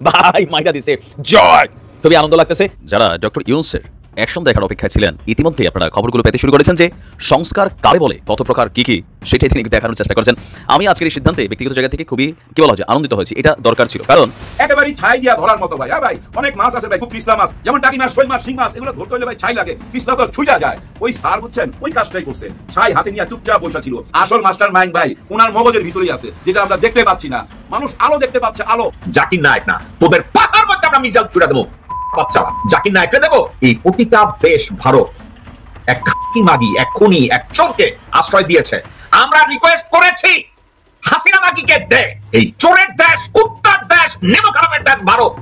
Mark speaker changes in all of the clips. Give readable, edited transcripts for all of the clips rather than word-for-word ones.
Speaker 1: ভাই মাইরা দিছে জয়। খুবই আনন্দ লাগতেছে। যারা ডক্টর ইউনূসের অ্যাকশন দেখার অপেক্ষায় ছিলেন, ইতিমধ্যেই আপনারা খবরগুলো পেতে শুরু করেছেন যে সংস্কার কারে বলে, কত প্রকার কি কি, সেটাই তিনি দেখানোর চেষ্টা করেছেন। আমি আজকের এই সিদ্ধান্তে ব্যক্তিগত জায়গা থেকে খুবই কি বলা হয় আনন্দিত হয়েছি। এটা দরকার ছিল, কারণ
Speaker 2: একেবারেই ছাই দিয়া ধরার মতো ভাই। ভাই অনেক মাছ আছে ভাই, খুব পিছলা মাছ, যেমন টাকি মাছ, শোল মাছ, শিং মাছ, এগুলো ধরতে হলে ভাই ছাই লাগে, পিছলা তো ছুঁজা যায়। ওই স্যার বুঝছেন ওই কাজটাই করছে, ছাই হাতে নিয়ে চুপচাপ বসা ছিল। আসল মাস্টার মাইন্ড ভাই উনার মগজের ভিতরেই আছে, যেটা আমরা দেখতে পাচ্ছি না। মানুষ আলো দেখতে পাচ্ছে, আলো।
Speaker 3: জাকির নায়েক না, তোদের পাশার মধ্যে আমরা মিজাল ছুড়ে দেবো। বাচ্চা জাকির নায়েককে দেবো। এই প্রতিটা দেশ ভারত এক খাকি মাগি, এক খুনি, এক চোরকে আশ্রয় দিয়েছে। আমরা রিকোয়েস্ট করেছি হাসিনা মাগিকে দে। এই চোরের দেশ, কুত্তার দেশ, নেমো খারাপের দেশ ভারত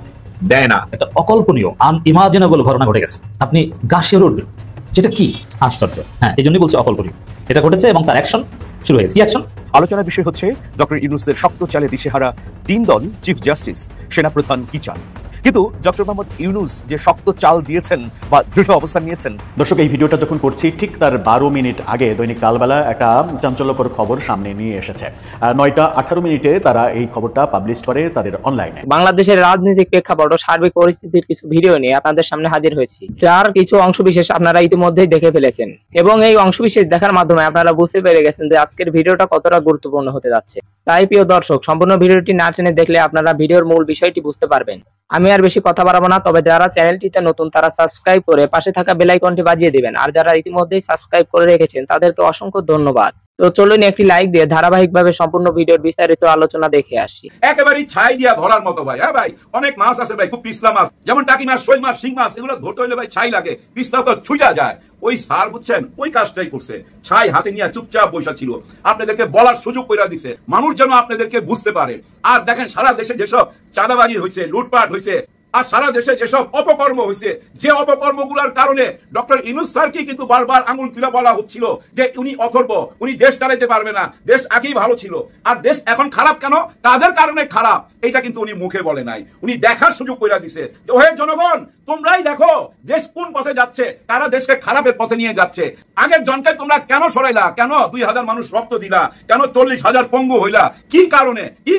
Speaker 3: দেয় না।
Speaker 4: একটা অকল্পনীয় আনইমাজিনেবল ঘটনা ঘটে গেছে, আপনি গা শিউরে উঠবেন। যেটা কি আশ্চর্য। হ্যাঁ, এই জন্যই বলছি অকল্পনীয়। এটা ঘটেছে এবং তার অ্যাকশন শুরু হয়েছে। কি অ্যাকশন?
Speaker 5: আলোচনার বিষয় হচ্ছে ডক্টর ইউনূসের শক্ত চালে দিশেহারা ৩ দল, চিফ জাস্টিস, সেনাপ্রধান কি চান। কিন্তু ডক্টর মোহাম্মদ ইউনূস যে শক্ত চাল দিয়েছেন বা দৃঢ় অবস্থান নিয়েছেন।
Speaker 6: দর্শক, এই ভিডিওটা যখন করছি ঠিক তার ১২ মিনিট আগে দৈনিক কালবেলা একটা চাঞ্চল্যকর খবর সামনে নিয়ে এসেছে। ৯টা ১৮ মিনিটে তারা এই খবরটা পাবলিশ করে তাদের অনলাইনে।
Speaker 7: বাংলাদেশের রাজনৈতিক প্রেক্ষাপট ও সার্বিক পরিস্থিতির কিছু ভিডিও নিয়ে আপনাদের সামনে হাজির হয়েছি, যার কিছু অংশবিশেষ আপনারা ইতিমধ্যেই দেখে ফেলেছেন, এবং এই অংশবিশেষ দেখার মাধ্যমে আপনারা বুঝতে পেরে গেছেন যে আজকের ভিডিওটা কতটা গুরুত্বপূর্ণ হতে যাচ্ছে। তাই প্রিয় দর্শক, সম্পূর্ণ ভিডিওটি না টেনে দেখলে আপনারা ভিডিওর মূল বিষয়টি বুঝতে পারবেন। আমি আর বেশি কথা বাড়াবো না, তবে যারা চ্যানেলটিতে নতুন তারা সাবস্ক্রাইব করে পাশে থাকা বেল আইকনটি বাজিয়ে দিবেন, আর যারা ইতিমধ্যেই সাবস্ক্রাইব করে রেখেছেন তাদেরকে অসংখ্য ধন্যবাদ। তো চলুন একটি লাইক দিয়ে ধারাবাহিকভাবে সম্পূর্ণ ভিডিওর বিস্তারিত আলোচনা দেখে আসি।
Speaker 2: একেবারেই ছাই দিয়া ধরার মতো ভাই। ভাই অনেক মাছ আছে ভাই, খুব পিছলা মাছ, যেমন টাকি মাছ, শোল মাছ, শিং মাছ, এগুলো ধরতে হলে ভাই ছাই লাগে, পিছলা তো ছুঁজা যায়। ওই স্যার বুঝছেন ওই কাজটাই করছে, ছাই হাতে নিয়ে চুপচাপ বসা ছিল। আপনাদেরকে বলার সুযোগ করে দিছে, মানুষ যেন আপনাদেরকে বুঝতে পারে। আর দেখেন সারা দেশে যেসব চাঁদাবাজি হয়েছে, লুটপাট হয়েছে, আর সারা দেশে যেসব অপকর্ম হয়েছে, যে অপকর্মগুলোর কারণে ডক্টর ইউনূস স্যারকে কিন্তু বারবার আঙুল তুলে বলা হচ্ছিল যে উনি অথর্ব, উনি দেশ চালাইতে পারবে না, দেশ আগেই ভালো ছিল, আর দেশ এখন খারাপ কেন, তাদের কারণে খারাপ। এটা কিন্তু উনি মুখে বলে নাই, উনি দেখার সুযোগ করে দিছে। ওহে জনগণ, তোমরাই দেখো দেশ কোন পথে যাচ্ছে, তারা দেশকে খারাপের পথে নিয়ে যাচ্ছে। আগের জনকে তোমরা কেন সরাইলা, কেন ২,০০০ মানুষ রক্ত দিলা, কেন ৪০,০০০ পঙ্গু হইলা, কি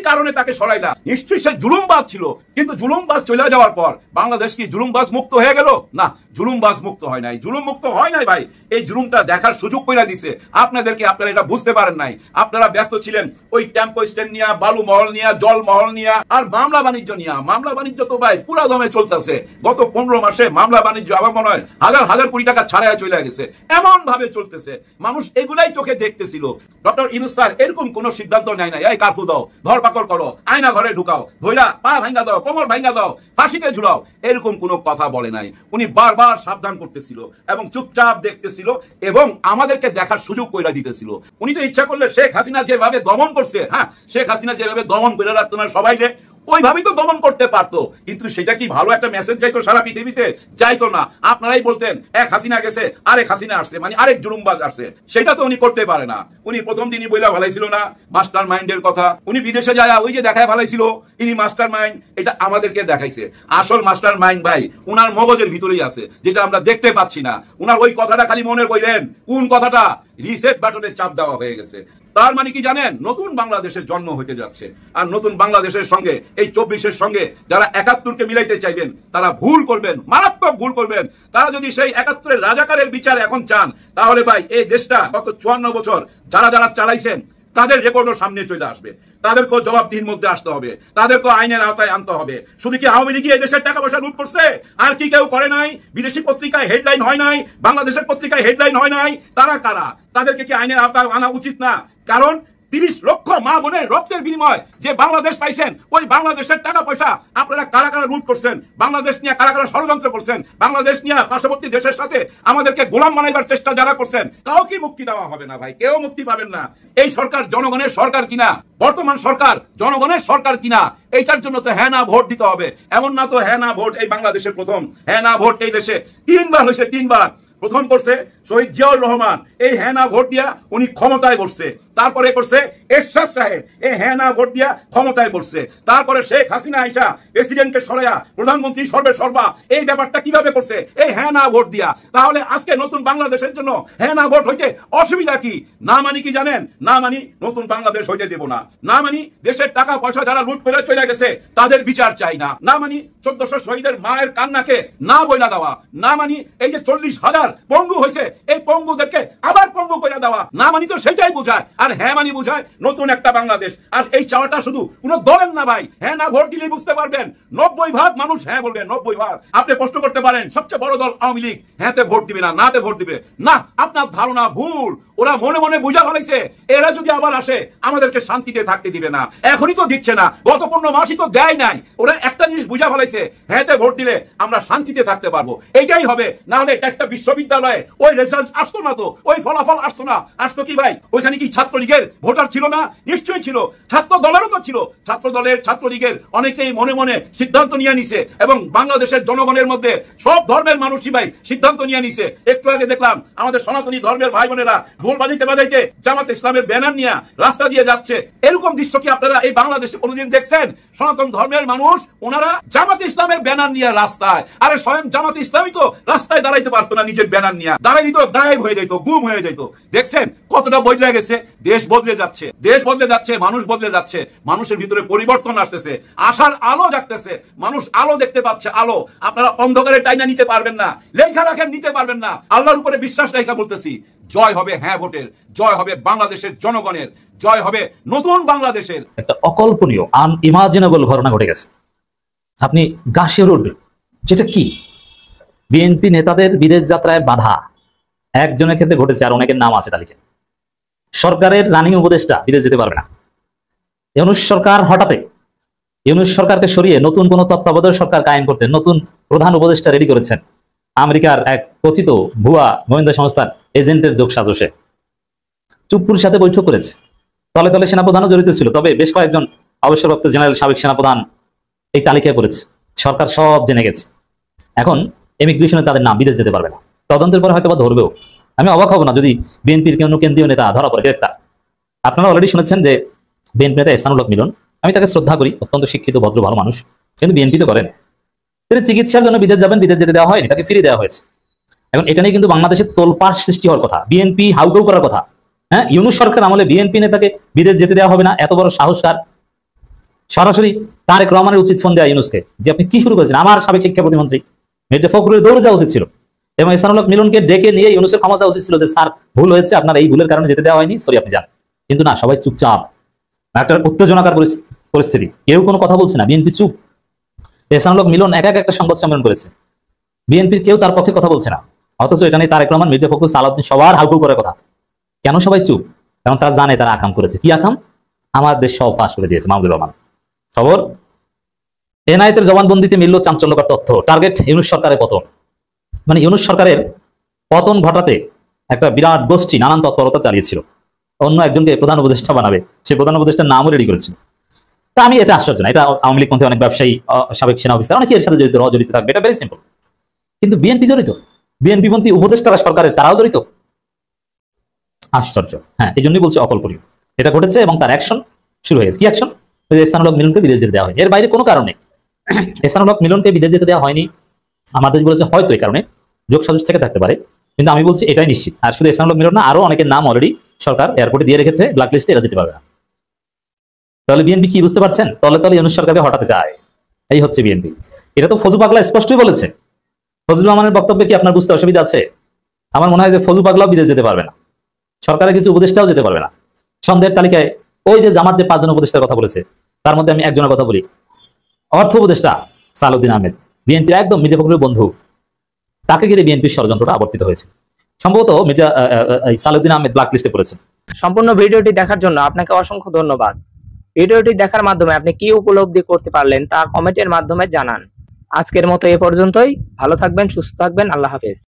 Speaker 2: কারণে তাকে সরাইলা? নিশ্চয়ই সে জুলুমবাজ ছিল, কিন্তু জুলুমবাজ চলে যাওয়ার পর বাংলাদেশ কি জুলুমবাজ মুক্ত হয়ে গেল? না, জুলুমবাজ মুক্ত হয় নাই, জুলুম মুক্ত হয় নাই ভাই। এই জুলুমটা দেখার সুযোগ করে দিছে আপনাদেরকে। আপনারা এটা বুঝতে পারেন নাই, আপনারা ব্যস্ত ছিলেন ওই টেম্পো স্ট্যান্ড নিয়ে, বালু মহল নিয়ে, জল মহল নিয়ে, আর মামলা বাণিজ্য নিয়ে। মামলা বাণিজ্য তো ভাই পুরা দমে চলতেছে। গত ১৫ মাসে মামলা বাণিজ্য আমার মনে হয় হাজার কোটি টাকা ছাড়াই চলে গেছে, এমন ভাবে চলতেছে। মানুষ এগুলাই চোখে দেখতেছিল। ডক্টর ইউনূস স্যার এরকম কোন সিদ্ধান্ত নেয় না, এই কারফু দাও, ধরপাকড় করো, আয়না ঘরে ঢুকাও, ধইরা পা ভাঙ্গা দাও, কোমর ভাঙ্গা দাও, ফাঁসিতে ঝুলাও, এরকম কোনো কথা বলে নাই। উনি বারবার সাবধান করতেছিল এবং চুপচাপ দেখতেছিল এবং আমাদেরকে দেখার সুযোগ করে দিতেছিল। উনি তো ইচ্ছা করলে শেখ হাসিনা যেভাবে দমন করছে, হ্যাঁ, শেখ হাসিনা যেভাবে দমন করে রাখতো না সবাইকে, ওইভাবেই তো দমন করতে পারতো। কিন্তু সেটা কি ভালো একটা মেসেজ যাইতো সারা পৃথিবীতে? যাইতো না। আপনারাই বলতেন এক হাসিনা গেছে, আরেক হাসিনা আসছে, মানে আরেক জুলুমবাজ আসছে। সেটা তো উনি করতে পারে না। উনি প্রথম দিনই বইলা ভালাইছিল না মাস্টার মাইন্ডের কথা। উনি বিদেশে যায় ওই যে দেখায় ভালাইছিল ইনি মাস্টার মাইন্ড, এটা আমাদেরকে দেখাইছে। আসল মাস্টার মাইন্ড ভাই উনার মগজের ভিতরেই আছে, যেটা আমরা দেখতে পাচ্ছি না। উনার ওই কথাটা খালি মনে কইলেন, কোন কথাটা? রিসেট বাটনে চাপ দেওয়া হয়ে গেছে। তার মানে কি জানেন? নতুন বাংলাদেশের জন্ম হতে যাচ্ছে। আর নতুন বাংলাদেশের সঙ্গে এই ২৪-এর সঙ্গে যারা ৭১-কে মিলাইতে চাইবেন তারা ভুল করবেন, মারাত্মক ভুল করবেন। তারা যদি সেই ৭১-এর রাজাকারের বিচার এখন চান, তাহলে ভাই এই দেশটা গত ৫৪ বছর যারা চালাইছেন তাদের রেকর্ডও সামনে চলে আসবে। তাদেরকেও জবাবদিহির মধ্যে আসতে হবে, তাদেরকেও আইনের আওতায় আনতে হবে। শুধু কি আওয়ামী লীগ এই দেশের টাকা পয়সা লুট করছে আর কি কেউ করে নাই? বিদেশি পত্রিকায় হেডলাইন হয় নাই, বাংলাদেশের পত্রিকায় হেডলাইন হয় নাই, তারা কারা? তাদেরকে কি আইনের আওতায় আনা উচিত না? কারণ ৩০ লক্ষ মা বোনের রক্তের বিনিময় যে বাংলাদেশ পাইছেন, ওই বাংলাদেশের টাকা পয়সা আপনারা কারা লুট করছেন, বাংলাদেশ নিয়ে কারা ষড়যন্ত্র করছেন, বাংলাদেশ নিয়ে পার্শ্ববর্তী দেশের সাথে আমাদেরকে গোলাম বানাইবার চেষ্টা যারা করছেন, কাউকে মুক্তি দেওয়া হবে না ভাই, কেউ মুক্তি পাবেন না। এই সরকার জনগণের সরকার কিনা, বর্তমান সরকার জনগণের সরকার কিনা, এইটার জন্য তো হ্যাঁ না ভোট দিতে হবে। এমন না তো হ্যাঁ না ভোট এই বাংলাদেশের প্রথম, হ্যাঁ না ভোট এই দেশে ৩ বার হয়েছে, ৩ বার। প্রথম করছে শহীদ জিয়াউর রহমান, এই হ্যাঁ না ভোট দিয়া উনি ক্ষমতায় বসছে। তারপরে করছে এরশাদ সাহেব, এই হ্যাঁ না ভোট দিয়া ক্ষমতায় বসছে। তারপরে শেখ হাসিনা আইসা প্রেসিডেন্টকে সরাইয়া প্রধানমন্ত্রী সর্বা এই ব্যাপারটা কিভাবে করছে? এই হ্যাঁ না ভোট দিয়া। তাহলে আজকে নতুন বাংলাদেশের জন্য হ্যাঁ না ভোট হইতে অসুবিধা কি? না মানি কি জানেন? না মানি নতুন বাংলাদেশ হইতে দেব না। না মানি দেশের টাকা পয়সা যারা লুট করে চলে গেছে তাদের বিচার চাই না। না মানি 1400 শহীদের মায়ের কান্নাকে না বইলা দেওয়া। না মানি এই যে 40,000 পঙ্গু হয়েছে এই পঙ্গুদেরকে আবার পঙ্গু করে দেওয়া। না মানি তো সেটাই বোঝায়। আর হ্যাঁ মানি বোঝায় নতুন একটা বাংলাদেশ। আর এই চাওয়াটা শুধু কোনো দলের না ভাই, হ্যাঁ না ভোট দিলেই বুঝতে পারবেন। 90% মানুষ হ্যাঁ বলবে, 90%। আপনি প্রশ্ন করতে পারেন সবচেয়ে বড় দল আওয়ামী লীগ হ্যাঁতে ভোট দিবে না নাতে ভোট দিবে না। আপনার ধারণা ভুল। ওরা মনে মনে বুঝা ফেলাইছে এরা যদি আবার আসে আমাদেরকে শান্তিতে থাকতে দিবে না। এখনই তো দিচ্ছে না, গত 15 মাসই তো দেয় নাই। ওরা একটা জিনিস বুঝা ফেলাইছে, হ্যাঁতে ভোট দিলে আমরা শান্তিতে থাকতে পারবো, এইটাই হবে। না হলে একটা বিশ্ববিদ্যালয়ে ওই রেজাল্ট আসতো না, তো ওই ফলাফল আসতো না। আসতো কি ভাই? ওইখানে কি ছাত্রলীগের ভোটার ছিল না? নিশ্চয়ই ছিল। ছাত্র দলেরও তো ছিল। ছাত্র দলের ছাত্রলীগের অনেকেই মনে মনে সিদ্ধান্ত নিয়ে নিছে এবং বাংলাদেশের জনগণের মধ্যে সব ধর্মের মানুষই ভাই সিদ্ধান্ত নিয়ে নিছে। একটু আগে দেখলাম আমাদের সনাতনী ধর্মের ভাই বোনেরা ঢোল বাজাইতে বাজাইতে জামাত ইসলামের ব্যানার নিয়ে রাস্তা দিয়ে যাচ্ছে। এরকম দৃশ্য কি আপনারা এই বাংলাদেশে কোনোদিন দেখছেন? সনাতন ধর্মের মানুষ ওনারা জামাত ইসলামের ব্যানার নিয়ে রাস্তায়। আরে স্বয়ং জামাত ইসলামই তো রাস্তায় দাঁড়াইতে পারতো না, নিজের ব্যানার নিয়ে দাঁড়াই দিত, গায়েব হয়ে যেত, গুম হয়ে যেত। দেখছেন কতটা বদলে গেছে? দেশ বদলে যাচ্ছে, দেশ বদলে যাচ্ছে, মানুষ বদলে যাচ্ছে। মানুষের ভিতরে পরিবর্তন আসতেছে, আশার আলো জাগতেছে। মানুষ আলো দেখতে পাচ্ছে, আলো। আপনারা অন্ধকারে টাইনা নিতে পারবেন না, লেখা রাখেন নিতে পারবেন না। আল্লাহর উপরে বিশ্বাস রেখা বলতেছি, জয় হবে হ্যাঁ ভোটের, জয় হবে বাংলাদেশের জনগণের, জয় হবে নতুন বাংলাদেশের।
Speaker 4: একটা অকল্পনীয় আনইমাজিনেবল ঘটনা ঘটে গেছে। আপনি গা শিউরে উঠবেন। যেটা কি? বিএনপি নেতাদের বিদেশ যাত্রায় বাধা একজনের ক্ষেত্রে ঘটেছে, আর অনেকের নাম আছে তালিকায়। সরকারের রানিং উপদেষ্টা বিদেশ যেতে পারবে না। ইউনূস সরকার হঠাৎ ইউনূস সরকারকে সরিয়ে নতুন কোন তত্ত্বাবধায়ক সরকার কায়েম করতে নতুন প্রধান উপদেষ্টা রেডি করেছেন আমেরিকার এক কথিত ভুয়া গোয়েন্দা সংস্থার এজেন্টের যোগ সাজসে। চুপ্পুর সাথে বৈঠক করেছে। তলে তলে সেনাপ্রধানও জড়িত ছিল, তবে বেশ কয়েকজন অবসরপ্রাপ্ত জেনারেল সাবেক সেনাপ্রধান এই তালিকায় পড়েছে। সরকার সব জেনে গেছে। এখন ইমিগ্রেশনে তাদের নাম, বিদেশ যেতে পারবে না। তদন্তের পর হয়তো বা ধরবেও। আমি অবাক হব না যদি বিএনপির কোনো কেন্দ্রীয় নেতা ধরা পড়ে, গ্রেপ্তার। আপনারা অলরেডি শুনেছেন যে বিএনপি নেতা এহসানুল হক মিলন, আমি তাকে শ্রদ্ধা করি, অত্যন্ত শিক্ষিত ভদ্র ভালো মানুষ, কিন্তু বিএনপি তো করেন। তিনি চিকিৎসার জন্য বিদেশ যাবেন, বিদেশ যেতে দেওয়া হয়নি, তাকে ফিরিয়ে দেওয়া হয়েছে। এখন এটা নিয়ে কিন্তু বাংলাদেশের তোলপাড় সৃষ্টি হওয়ার কথা, বিএনপি হাউকাউ করার কথা। হ্যাঁ, ইউনূস সরকার আমলে বিএনপি নেতাকে বিদেশ যেতে দেওয়া হবে না, এত বড় সাহসকার। সরাসরি তারেক রহমানের উচিত ফোন দেওয়া ইউনূসকে, যে আপনি কি শুরু করেছেন? আমার সাবেক শিক্ষা প্রতিমন্ত্রী মির্জা ফখরুলের দৌড়ে যাওয়া উচিত ছিল এবং এহসানুল হক মিলনকে ডেকে নিয়ে ইউনূসের ক্ষমা চাওয়া উচিত ছিল যে স্যার ভুল হয়েছে, আপনার এই ভুলের কারণে যেতে দেওয়া হয়নি, সরি আপনি যান। কিন্তু না, সবাই চুপচাপ। একটা উত্তেজনাকার পরিস্থিতি, কেউ কোনো কথা বলছে না, বিএনপি চুপ। এহসানুল হক মিলন একা একটা সংবাদ সম্মেলন করেছে, বিএনপির কেউ তার পক্ষে কথা বলছে না। অথচ এটা নিয়ে তারেক রহমান, মির্জা ফখরুল, সালাউদ্দিন সবার হাউকাউ করার কথা। কেন সবাই চুপ? কারণ তারা জানে তারা আকাম করেছে। কি আকাম? আমার দেশ সব ফাঁস করে দিয়েছে মাহমুদুর রহমান। খবর, এনআইতের জবানবন্দিতে মিলল চাঞ্চল্যকর তথ্য। টার্গেট ইউনূস সরকারের পতন। মানে ইউনূস সরকারের পতন ঘটাতে একটা বিরাট গোষ্ঠী নানান তৎপরতা চালিয়েছিল, অন্য একজনকে প্রধান উপদেষ্টা বানাবে, সেই প্রধান উপদেষ্টার নামও রেডি করেছিল। তা আমি এটা আশ্চর্য না, এটা আওয়ামী লীগ পন্থী অনেক ব্যবসায়ী, সাবেক সেনা অফিসার অনেকে এর সাথে জড়িত, জড়িত থাকবে, এটা ভেরি সিম্পল। কিন্তু বিএনপি জড়িত, বিএনপি পন্থী উপদেষ্টারা সরকারের, তারাও জড়িত। আশ্চর্য। হ্যাঁ, এই জন্যই বলছি অকল্পনীয়। এটা ঘটেছে এবং তার অ্যাকশন শুরু হয়ে গেছে। কি অ্যাকশন? এহসানুল হক মিলনকে বিদেশ যেতে দেওয়া হয়নি, এর বাইরে কোনো কারণ নেই। এহসানুল হক মিলনকে বিদেশ যেতে দেওয়া হয়নি, আমাদের বলেছে হয়তো এই কারণে যোগ সাজস থেকে থাকতে পারে, কিন্তু আমি বলছি এটাই নিশ্চিত। আর শুধু এহসানুল হক মিলন না, আরো অনেকের নাম অলরেডি সরকার এয়ারপোর্টে দিয়ে রেখেছে, ব্ল্যাক লিস্টে, এরা যেতে পারবে না। তাহলে বিএনপি কি বুঝতে পারছেন? তলে তলে ইউনূস সরকারকে হটাতে চায়, এই হচ্ছে বিএনপি। এটা তো ফজু পাগলা স্পষ্টই বলেছে। ফজলুর রহমানের বক্তব্যে কি আপনার বুঝতে অসুবিধা আছে? আমার মনে হয় যে ফজু পাগলাও বিদেশ যেতে পারবে না, সরকারের কিছু উপদেষ্টাও যেতে পারবে না। সন্দেহের তালিকায় ওই যে জামাত যে 5 জন উপদেষ্টার কথা বলেছে, তার মধ্যে আমি একজনের কথা বলি, অর্থ উপদেষ্টা সালাউদ্দিন আহমেদ, বিএনপির একদম মির্জা ফখরুলের বন্ধু, তাকে ঘিরে বিএনপির ষড়যন্ত্রটা আবর্তিত হয়েছে। সম্ভবত মির্জা সালাউদ্দিন আহমেদ ব্ল্যাক লিস্টে পড়েছেন।
Speaker 7: সম্পূর্ণ ভিডিওটি দেখার জন্য আপনাকে অসংখ্য ধন্যবাদ। ভিডিওটি দেখার মাধ্যমে আপনি কি উপলব্ধি করতে পারলেন তা কমেন্টের মাধ্যমে জানান। আজকের মতো এ পর্যন্তই। ভালো থাকবেন, সুস্থ থাকবেন। আল্লাহ হাফেজ।